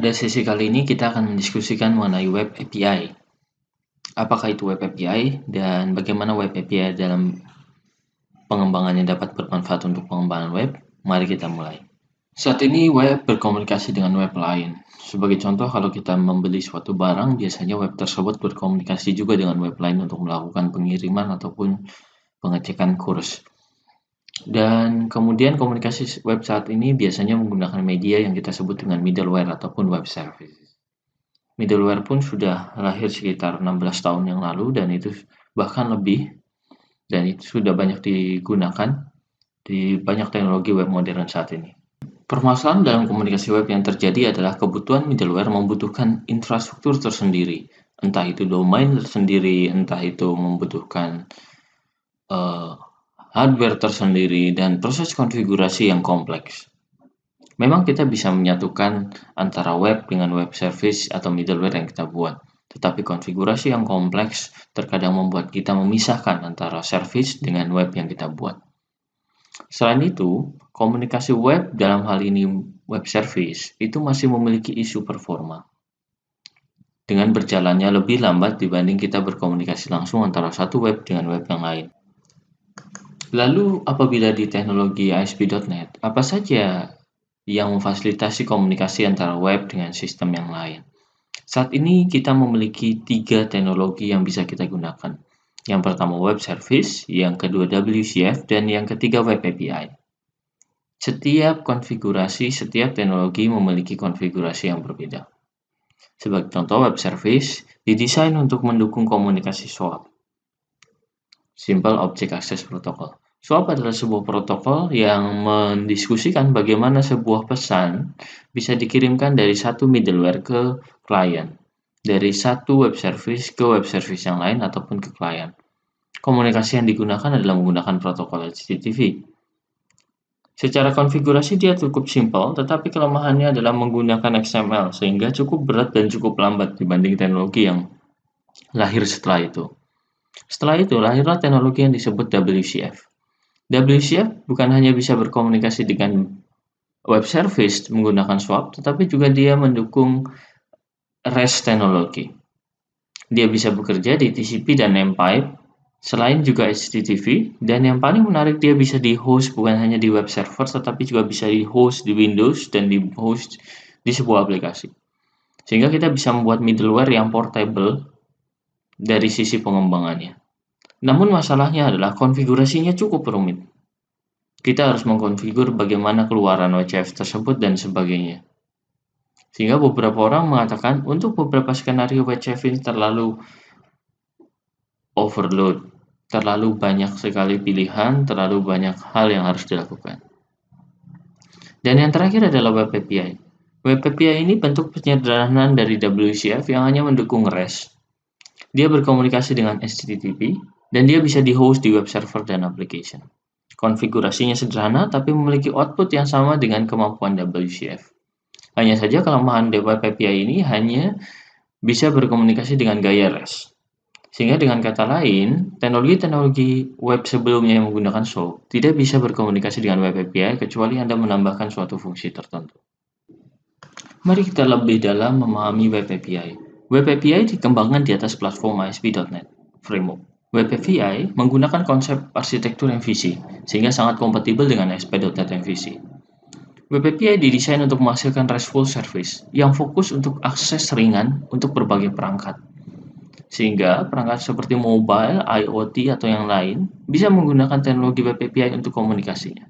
Pada sesi kali ini kita akan mendiskusikan mengenai Web API. Apakah itu Web API dan bagaimana Web API dalam pengembangannya dapat bermanfaat untuk pengembangan web? Mari kita mulai. Saat ini web berkomunikasi dengan web lain. Sebagai contoh, kalau kita membeli suatu barang, biasanya web tersebut berkomunikasi juga dengan web lain untuk melakukan pengiriman ataupun pengecekan kurs. Dan kemudian komunikasi web saat ini biasanya menggunakan media yang kita sebut dengan middleware ataupun web services. Middleware pun sudah lahir sekitar 16 tahun yang lalu dan itu bahkan lebih, dan itu sudah banyak digunakan di banyak teknologi web modern saat ini. Permasalahan dalam komunikasi web yang terjadi adalah kebutuhan middleware membutuhkan infrastruktur tersendiri, entah itu domain tersendiri, entah itu membutuhkan hardware tersendiri, dan proses konfigurasi yang kompleks. Memang kita bisa menyatukan antara web dengan web service atau middleware yang kita buat, tetapi konfigurasi yang kompleks terkadang membuat kita memisahkan antara service dengan web yang kita buat. Selain itu, komunikasi web, dalam hal ini web service, itu masih memiliki isu performa, dengan berjalannya lebih lambat dibanding kita berkomunikasi langsung antara satu web dengan web yang lain. Lalu, apabila di teknologi ASP.NET, apa saja yang memfasilitasi komunikasi antara web dengan sistem yang lain? Saat ini kita memiliki 3 teknologi yang bisa kita gunakan. Yang pertama web service, yang kedua WCF, dan yang ketiga web API. Setiap konfigurasi, setiap teknologi memiliki konfigurasi yang berbeda. Sebagai contoh, web service didesain untuk mendukung komunikasi SOAP, Simple Object Access Protocol. SOAP adalah sebuah protokol yang mendiskusikan bagaimana sebuah pesan bisa dikirimkan dari satu middleware ke klien, dari satu web service ke web service yang lain ataupun ke klien. Komunikasi yang digunakan adalah menggunakan protokol HTTP. Secara konfigurasi dia cukup simpel, tetapi kelemahannya adalah menggunakan XML, sehingga cukup berat dan cukup lambat dibanding teknologi yang lahir setelah itu. Setelah itu, lahirlah teknologi yang disebut WCF. WCF bukan hanya bisa berkomunikasi dengan web service menggunakan SOAP, tetapi juga dia mendukung REST teknologi. Dia bisa bekerja di TCP dan Namepipe, selain juga HTTP, dan yang paling menarik dia bisa di-host bukan hanya di web server, tetapi juga bisa di-host di Windows dan di-host di sebuah aplikasi. Sehingga kita bisa membuat middleware yang portable dari sisi pengembangannya. Namun masalahnya adalah konfigurasinya cukup rumit. Kita harus mengkonfigur bagaimana keluaran WCF tersebut dan sebagainya. Sehingga beberapa orang mengatakan untuk beberapa skenario WCF ini terlalu overload, terlalu banyak sekali pilihan, terlalu banyak hal yang harus dilakukan. Dan yang terakhir adalah Web API. Web API ini bentuk penyederhanaan dari WCF yang hanya mendukung REST. Dia berkomunikasi dengan HTTP, dan dia bisa di-host di web server dan application. Konfigurasinya sederhana, tapi memiliki output yang sama dengan kemampuan WCF. Hanya saja kelemahan Web API ini hanya bisa berkomunikasi dengan gaya REST. Sehingga dengan kata lain, teknologi-teknologi web sebelumnya yang menggunakan SOAP tidak bisa berkomunikasi dengan Web API kecuali Anda menambahkan suatu fungsi tertentu. Mari kita lebih dalam memahami Web API. Web API dikembangkan di atas platform ASP.NET Framework. Web API menggunakan konsep arsitektur MVC, sehingga sangat kompatibel dengan ASP.NET MVC. Web API didesain untuk menghasilkan RESTful service yang fokus untuk akses ringan untuk berbagai perangkat. Sehingga perangkat seperti mobile, IoT, atau yang lain bisa menggunakan teknologi Web API untuk komunikasinya.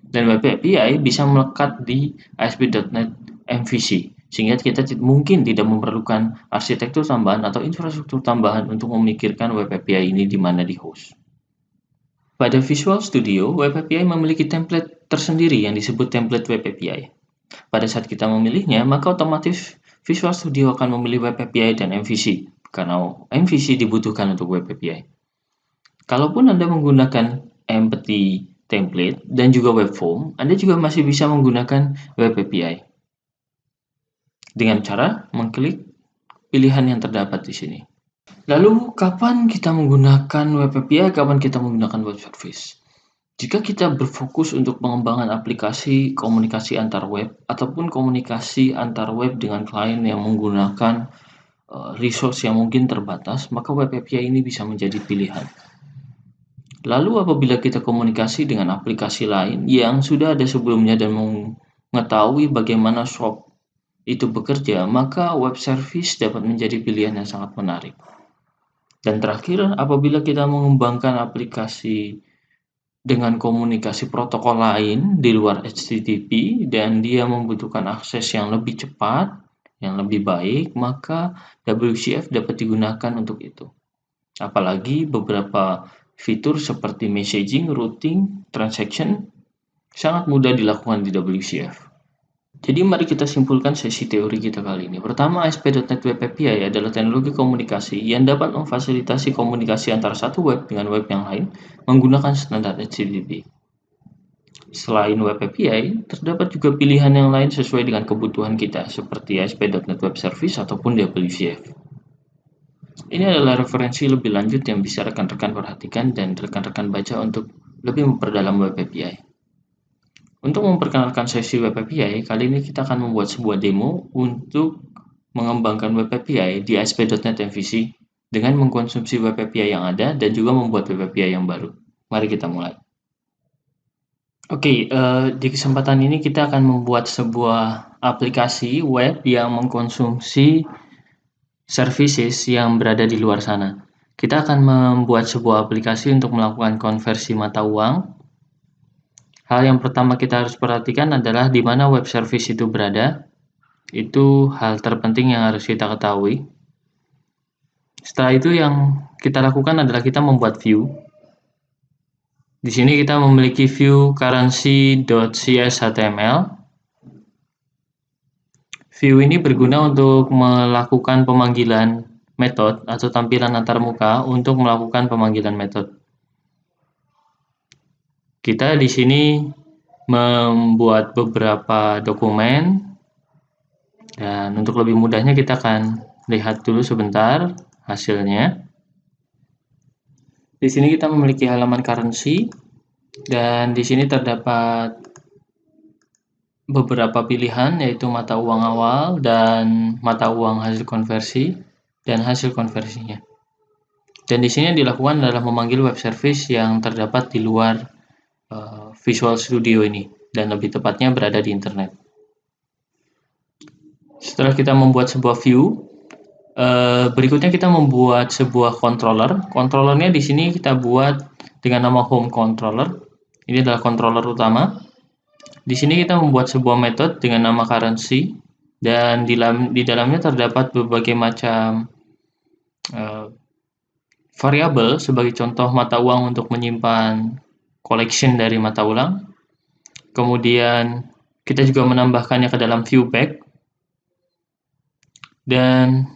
Dan Web API bisa melekat di ASP.NET MVC, sehingga kita mungkin tidak memerlukan arsitektur tambahan atau infrastruktur tambahan untuk memikirkan Web API ini di mana di host. Pada Visual Studio, Web API memiliki template tersendiri yang disebut template Web API. Pada saat kita memilihnya, maka otomatis Visual Studio akan memilih Web API dan MVC, karena MVC dibutuhkan untuk Web API. Kalaupun Anda menggunakan Empathy template dan juga Webform, Anda juga masih bisa menggunakan Web API dengan cara mengklik pilihan yang terdapat di sini. Lalu, kapan kita menggunakan Web API, kapan kita menggunakan Web Service? Jika kita berfokus untuk pengembangan aplikasi komunikasi antar web ataupun komunikasi antar web dengan klien yang menggunakan resource yang mungkin terbatas, maka web API ini bisa menjadi pilihan. Lalu apabila kita komunikasi dengan aplikasi lain yang sudah ada sebelumnya dan mengetahui bagaimana SOAP itu bekerja, maka web service dapat menjadi pilihan yang sangat menarik. Dan terakhir, apabila kita mengembangkan aplikasi dengan komunikasi protokol lain di luar HTTP dan dia membutuhkan akses yang lebih cepat, yang lebih baik, maka WCF dapat digunakan untuk itu. Apalagi beberapa fitur seperti messaging, routing, transaction sangat mudah dilakukan di WCF. Jadi mari kita simpulkan sesi teori kita kali ini. Pertama, ASP.NET Web API adalah teknologi komunikasi yang dapat memfasilitasi komunikasi antara satu web dengan web yang lain menggunakan standar HTTP. Selain Web API, terdapat juga pilihan yang lain sesuai dengan kebutuhan kita, seperti ASP.NET Web Service ataupun WCF. Ini adalah referensi lebih lanjut yang bisa rekan-rekan perhatikan dan rekan-rekan baca untuk lebih memperdalam Web API. Untuk memperkenalkan sesi Web API, kali ini kita akan membuat sebuah demo untuk mengembangkan Web API di ASP.NET MVC dengan mengkonsumsi Web API yang ada dan juga membuat Web API yang baru. Mari kita mulai. Oke, di kesempatan ini kita akan membuat sebuah aplikasi web yang mengkonsumsi services yang berada di luar sana. Kita akan membuat sebuah aplikasi untuk melakukan konversi mata uang. Hal yang pertama kita harus perhatikan adalah di mana web service itu berada. Itu hal terpenting yang harus kita ketahui. Setelah itu yang kita lakukan adalah kita membuat view. Di sini kita memiliki view currency.cshtml. View ini berguna untuk melakukan pemanggilan metode atau tampilan antarmuka untuk melakukan pemanggilan metode. Kita di sini membuat beberapa dokumen dan untuk lebih mudahnya kita akan lihat dulu sebentar hasilnya. Di sini kita memiliki halaman currency dan di sini terdapat beberapa pilihan yaitu mata uang awal dan mata uang hasil konversi dan hasil konversinya. Dan di sini yang dilakukan adalah memanggil web service yang terdapat di luar Visual Studio ini dan lebih tepatnya berada di internet. Setelah kita membuat sebuah view, berikutnya kita membuat sebuah controller. Controllernya di sini kita buat dengan nama home controller. Ini adalah controller utama. Di sini kita membuat sebuah metode dengan nama currency dan di dalamnya terdapat berbagai macam variabel sebagai contoh mata uang untuk menyimpan collection dari mata uang. Kemudian kita juga menambahkannya ke dalam viewback. Dan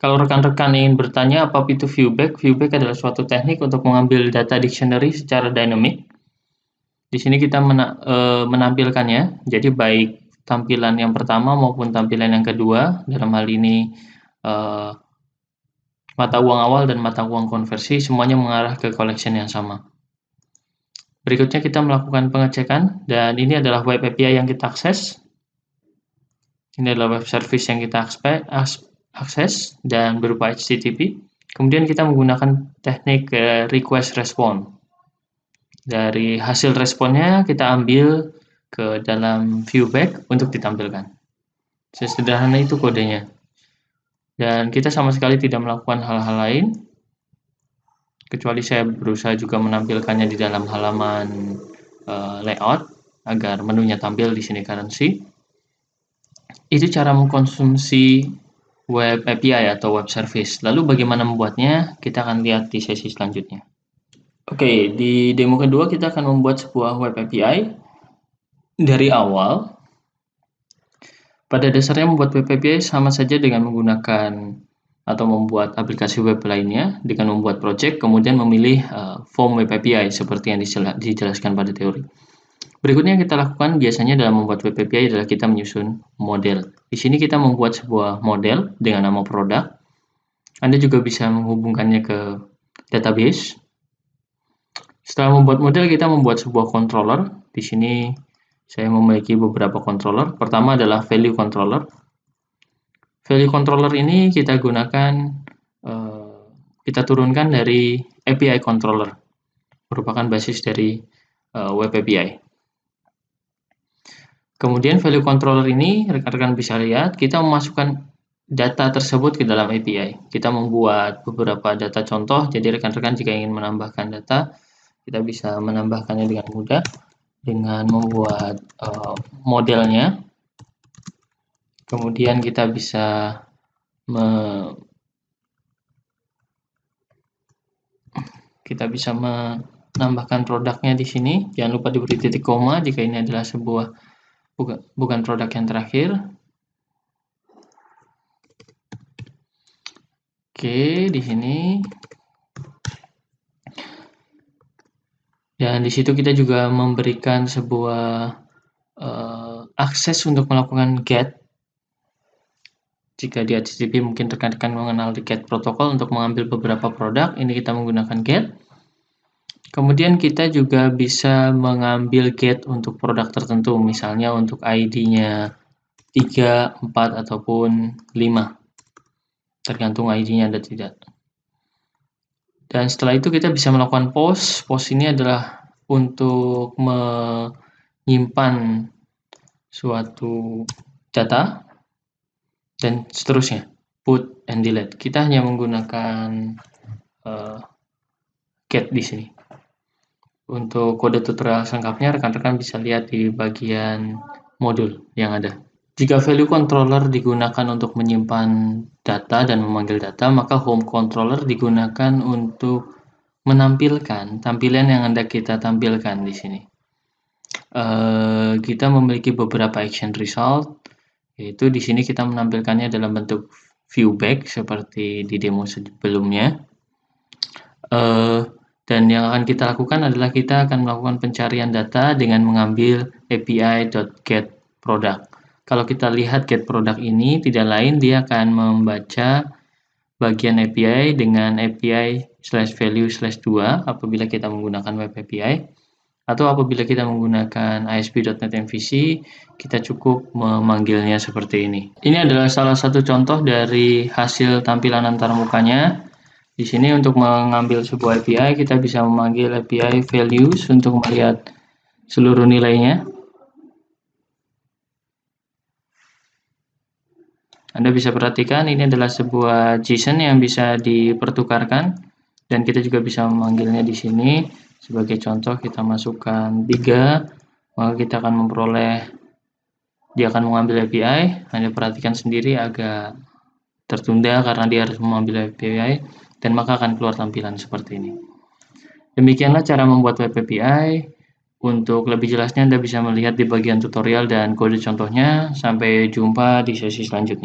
kalau rekan-rekan ingin bertanya apa itu viewback, viewback adalah suatu teknik untuk mengambil data dictionary secara dynamic. Di sini kita menampilkannya, jadi baik tampilan yang pertama maupun tampilan yang kedua, dalam hal ini mata uang awal dan mata uang konversi, semuanya mengarah ke collection yang sama. Berikutnya kita melakukan pengecekan, dan ini adalah web API yang kita akses. Ini adalah web service yang kita akses dan berupa HTTP. Kemudian kita menggunakan teknik request response. Dari hasil responnya kita ambil ke dalam viewback untuk ditampilkan. Sesederhana itu kodenya. Dan kita sama sekali tidak melakukan hal-hal lain, kecuali saya berusaha juga menampilkannya di dalam halaman layout agar menunya tampil di sini currency. Itu cara mengkonsumsi web API atau web service. Lalu bagaimana membuatnya? Kita akan lihat di sesi selanjutnya. Oke, di demo kedua kita akan membuat sebuah web API dari awal. Pada dasarnya membuat web API sama saja dengan menggunakan atau membuat aplikasi web lainnya dengan membuat project kemudian memilih form web API seperti yang dijelaskan pada teori. Berikutnya yang kita lakukan biasanya dalam membuat web API adalah kita menyusun model. Di sini kita membuat sebuah model dengan nama produk. Anda juga bisa menghubungkannya ke database. Setelah membuat model, kita membuat sebuah controller. Di sini saya memiliki beberapa controller. Pertama adalah value controller. Value controller ini kita gunakan, kita turunkan dari API controller, merupakan basis dari web API. Kemudian value controller ini rekan-rekan bisa lihat, kita memasukkan data tersebut ke dalam API. Kita membuat beberapa data contoh, jadi rekan-rekan jika ingin menambahkan data, kita bisa menambahkannya dengan mudah dengan membuat modelnya. Kemudian kita bisa menambahkan produknya di sini. Jangan lupa diberi titik koma jika ini adalah sebuah bukan produk yang terakhir. Oke, di sini. Dan di situ kita juga memberikan sebuah akses untuk melakukan GET. Jika di HTTP mungkin rekan-rekan mengenal di GET protokol untuk mengambil beberapa produk, ini kita menggunakan GET. Kemudian kita juga bisa mengambil GET untuk produk tertentu, misalnya untuk ID-nya 3, 4, ataupun 5. Tergantung ID-nya ada tidak. Dan setelah itu kita bisa melakukan post. Post ini adalah untuk menyimpan suatu data dan seterusnya, put and delete. Kita hanya menggunakan get di sini. Untuk kode tutorial selengkapnya rekan-rekan bisa lihat di bagian modul yang ada. Jika value controller digunakan untuk menyimpan data dan memanggil data, maka home controller digunakan untuk menampilkan tampilan yang hendak kita tampilkan di sini. Kita memiliki beberapa action result, yaitu di sini kita menampilkannya dalam bentuk viewback seperti di demo sebelumnya. Dan yang akan kita lakukan adalah kita akan melakukan pencarian data dengan mengambil API.getProduct. Kalau kita lihat getProduct ini tidak lain, dia akan membaca bagian API dengan API/value/2 apabila kita menggunakan web API, atau apabila kita menggunakan ASP.NET MVC, kita cukup memanggilnya seperti ini. Ini adalah salah satu contoh dari hasil tampilan antarmukanya. Di sini untuk mengambil sebuah API, kita bisa memanggil API values untuk melihat seluruh nilainya. Anda bisa perhatikan ini adalah sebuah JSON yang bisa dipertukarkan, dan kita juga bisa memanggilnya di sini. Sebagai contoh, kita masukkan 3, maka kita akan memperoleh, dia akan mengambil API. Anda perhatikan sendiri agak tertunda karena dia harus mengambil API, dan maka akan keluar tampilan seperti ini. Demikianlah cara membuat web API. Untuk lebih jelasnya Anda bisa melihat di bagian tutorial dan kode contohnya. Sampai jumpa di sesi selanjutnya.